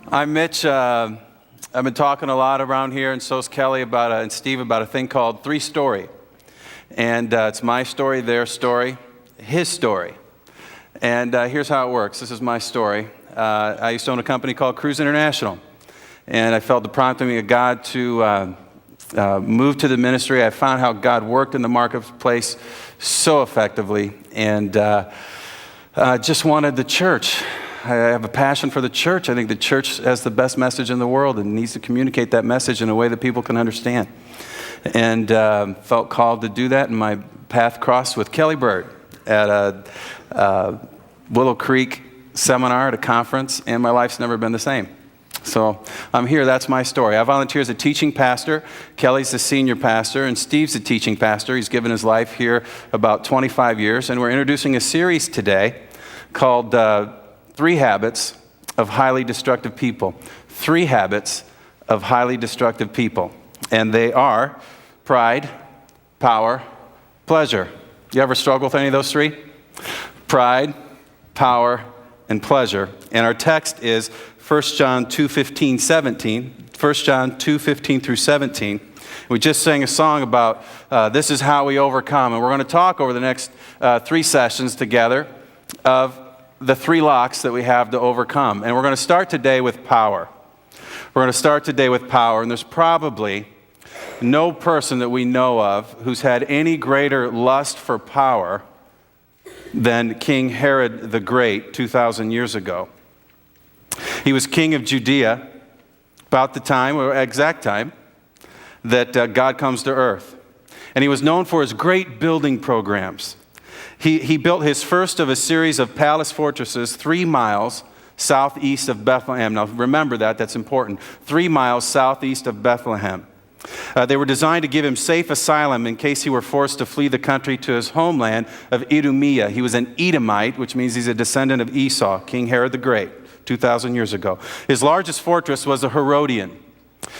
I'm Mitch. I've been talking a lot around here, and so's Kelly and Steve about a thing called Three Story. And it's my story, their story, his story. And here's how it works. This is my story. I used to own a company called Cruise International, and I felt the prompting of God to move to the ministry. I found how God worked in the marketplace so effectively, and just wanted the church. I have a passion for the church. I think the church has the best message in the world and needs to communicate that message in a way that people can understand. And felt called to do that, and my path crossed with Kelly Bird at a Willow Creek seminar at a conference, and my life's never been the same. So I'm here. That's my story. I volunteer as a teaching pastor. Kelly's the senior pastor, and Steve's the teaching pastor. He's given his life here about 25 years, and we're introducing a series today called 3 Habits of Highly Destructive People. 3 Habits of Highly Destructive People. And they are pride, power, pleasure. You ever struggle with any of those 3? Pride, power, and pleasure. And our text is 1 John 2:15, 17. 1 John 2:15 through 17. We just sang a song about this is how we overcome. And we're going to talk over the next 3 sessions together of the 3 locks that we have to overcome. And we're going to start today with power. We're going to start today with power. And there's probably no person that we know of who's had any greater lust for power than King Herod the Great 2,000 years ago. He was king of Judea about the time, or exact time, that God comes to earth. And he was known for his great building programs. He built his first of a series of palace fortresses 3 miles southeast of Bethlehem. Now remember that's important. 3 miles southeast of Bethlehem. They were designed to give him safe asylum in case he were forced to flee the country to his homeland of Idumea. He was an Edomite, which means he's a descendant of Esau, King Herod the Great, 2,000 years ago. His largest fortress was the Herodian.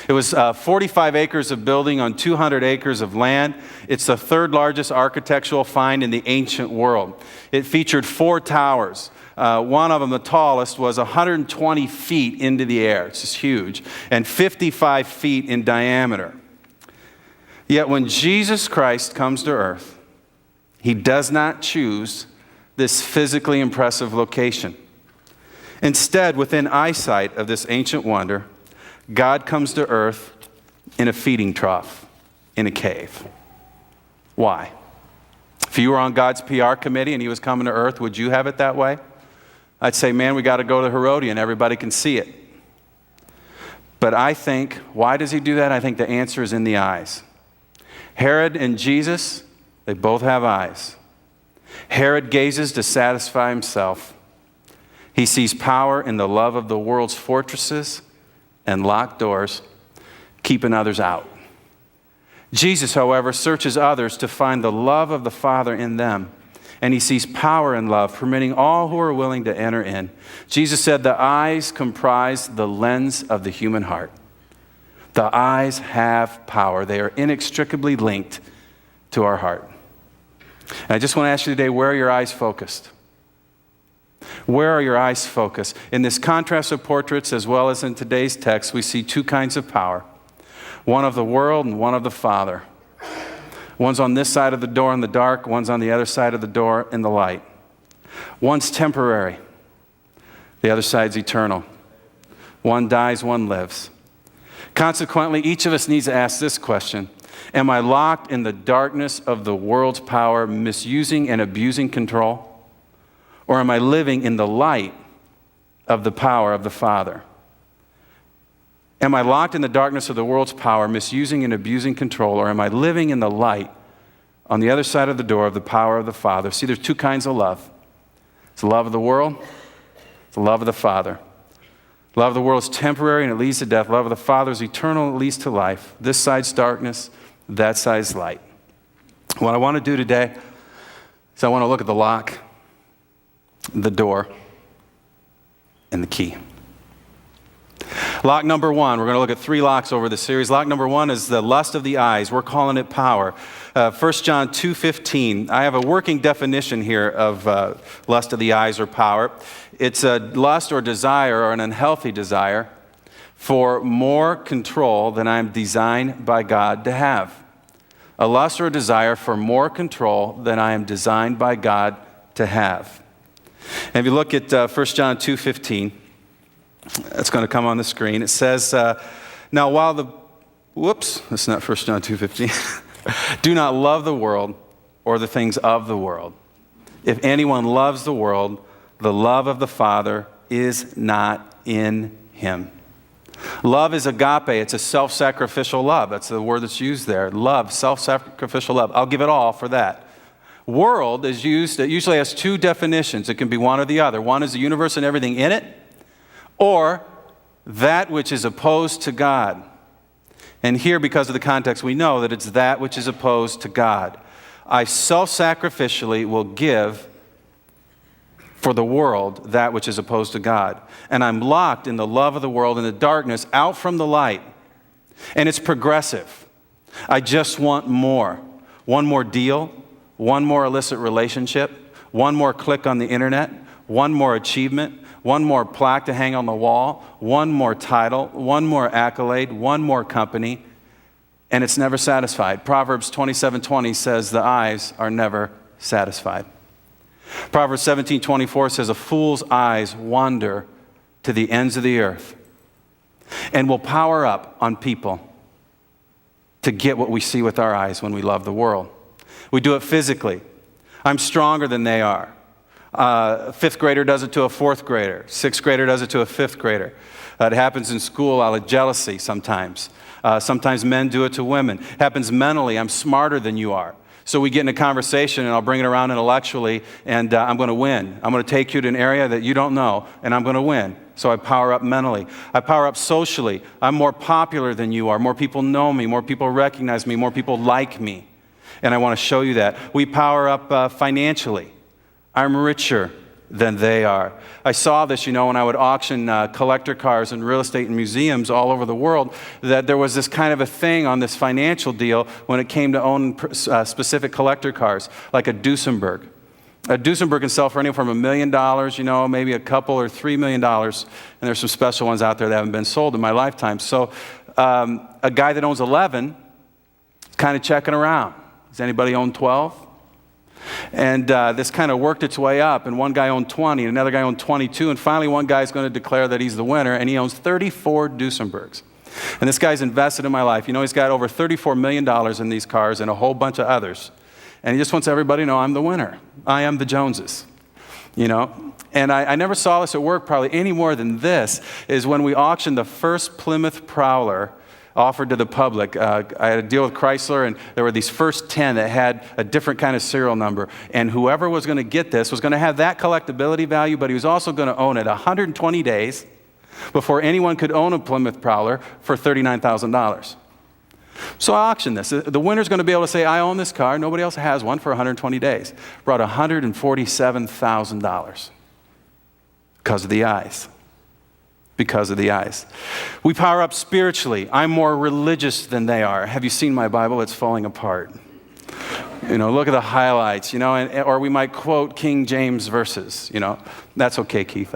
It was 45 acres of building on 200 acres of land. It's the 3rd largest architectural find in the ancient world. It featured 4 towers. One of them, the tallest, was 120 feet into the air. It's just huge. And 55 feet in diameter. Yet when Jesus Christ comes to earth, he does not choose this physically impressive location. Instead, within eyesight of this ancient wonder, God comes to earth in a feeding trough, in a cave. Why? If you were on God's PR committee and he was coming to earth, would you have it that way? I'd say, man, we got to go to Herodian. Everybody can see it. But I think, why does he do that? I think the answer is in the eyes. Herod and Jesus, they both have eyes. Herod gazes to satisfy himself. He sees power in the love of the world's fortresses and locked doors, keeping others out. Jesus, however, searches others to find the love of the Father in them, and he sees power in love, permitting all who are willing to enter in. Jesus said the eyes comprise the lens of the human heart. The eyes have power. They are inextricably linked to our heart. And I just want to ask you today, where are your eyes focused? Where are your eyes focused? In this contrast of portraits, as well as in today's text, we see 2 kinds of power. One of the world and one of the Father. One's on this side of the door in the dark, one's on the other side of the door in the light. One's temporary, the other side's eternal. One dies, one lives. Consequently, each of us needs to ask this question: am I locked in the darkness of the world's power, misusing and abusing control? Or am I living in the light of the power of the Father? Am I locked in the darkness of the world's power, misusing and abusing control, or am I living in the light on the other side of the door of the power of the Father? See, there's 2 kinds of love. It's the love of the world, it's the love of the Father. Love of the world is temporary and it leads to death. Love of the Father is eternal and it leads to life. This side's darkness, that side's light. What I want to do today is I want to look at the lock, the door, and the key. Lock number 1, we're going to look at 3 locks over the series. Lock number 1 is the lust of the eyes. We're calling it power. 1 John 2:15. I have a working definition here of lust of the eyes or power. It's a lust or desire or an unhealthy desire for more control than I am designed by God to have. A lust or a desire for more control than I am designed by God to have. And if you look at 1 John 2:15, that's going to come on the screen. It says, now while that's not 1 John 2:15. Do not love the world or the things of the world. If anyone loves the world, the love of the Father is not in him. Love is agape. It's a self-sacrificial love. That's the word that's used there. Love, self-sacrificial love. I'll give it all for that. World is used, it usually has two definitions. It can be one or the other. One is the universe and everything in it, or that which is opposed to God. And here, because of the context, we know that it's that which is opposed to God. I self-sacrificially will give for the world that which is opposed to God. And I'm locked in the love of the world and the darkness out from the light. And it's progressive. I just want more. One more deal, one more illicit relationship, one more click on the internet, one more achievement, one more plaque to hang on the wall, one more title, one more accolade, one more company, and it's never satisfied. Proverbs 27:20 says the eyes are never satisfied. Proverbs 17:24 says a fool's eyes wander to the ends of the earth and will power up on people to get what we see with our eyes when we love the world. We do it physically. I'm stronger than they are. Fifth grader does it to a fourth grader. Sixth grader does it to a fifth grader. It happens in school out of jealousy sometimes. Sometimes men do it to women. It happens mentally. I'm smarter than you are. So we get in a conversation, and I'll bring it around intellectually, and I'm going to win. I'm going to take you to an area that you don't know, and I'm going to win. So I power up mentally. I power up socially. I'm more popular than you are. More people know me. More people recognize me. More people like me. And I want to show you that. We power up financially. I'm richer than they are. I saw this, when I would auction collector cars and real estate and museums all over the world, that there was this kind of a thing on this financial deal when it came to own specific collector cars, like a Duesenberg. A Duesenberg can sell for anywhere from $1 million, maybe a couple or $3 million, and there's some special ones out there that haven't been sold in my lifetime. So a guy that owns 11 is kind of checking around. Does anybody own 12? And this kind of worked its way up, and one guy owned 20, and another guy owned 22, and finally one guy's going to declare that he's the winner, and he owns 34 Duesenbergs. And this guy's invested in my life. He's got over $34 million in these cars and a whole bunch of others. And he just wants everybody to know I'm the winner. I am the Joneses, And I never saw this at work probably any more than this, is when we auctioned the first Plymouth Prowler offered to the public. I had a deal with Chrysler, and there were these first 10 that had a different kind of serial number. And whoever was going to get this was going to have that collectability value, but he was also going to own it 120 days before anyone could own a Plymouth Prowler for $39,000. So I auctioned this. The winner's going to be able to say, I own this car. Nobody else has one for 120 days. Brought $147,000 because of the eyes. Because of the eyes. We power up spiritually. I'm more religious than they are. Have you seen my Bible? It's falling apart. Look at the highlights, or we might quote King James verses, That's okay, Keith.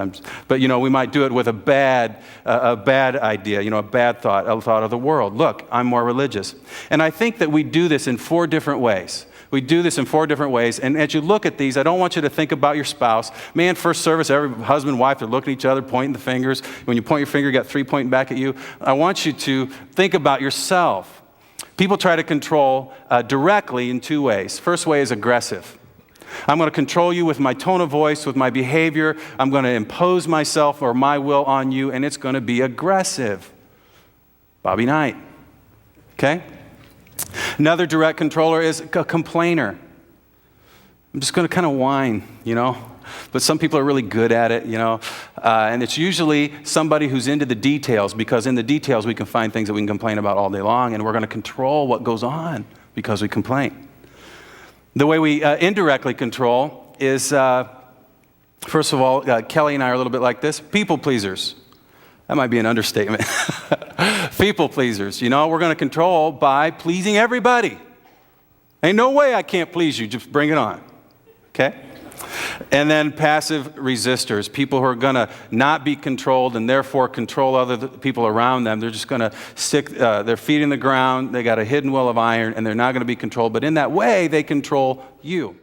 But we might do it with a bad idea, a bad thought, a thought of the world. Look, I'm more religious. And I think that we do this in 4 different ways. We do this in 4 different ways. And as you look at these, I don't want you to think about your spouse. Man, first service, every husband and wife, they're looking at each other, pointing the fingers. When you point your finger, you got 3 pointing back at you. I want you to think about yourself. People try to control directly in 2 ways. First way is aggressive. I'm going to control you with my tone of voice, with my behavior. I'm going to impose myself or my will on you, and it's going to be aggressive. Bobby Knight. Okay? Another direct controller is a complainer. I'm just going to kind of whine, But some people are really good at it, And it's usually somebody who's into the details, because in the details we can find things that we can complain about all day long, and we're going to control what goes on because we complain. The way we indirectly control is, first of all, Kelly and I are a little bit like this, people pleasers. That might be an understatement. People pleasers, we're going to control by pleasing everybody. Ain't no way I can't please you, just bring it on, okay? And then passive resistors, people who are going to not be controlled and therefore control other people around them. They're just going to stick their feet in the ground. They got a hidden will of iron, and they're not going to be controlled. But in that way, they control you.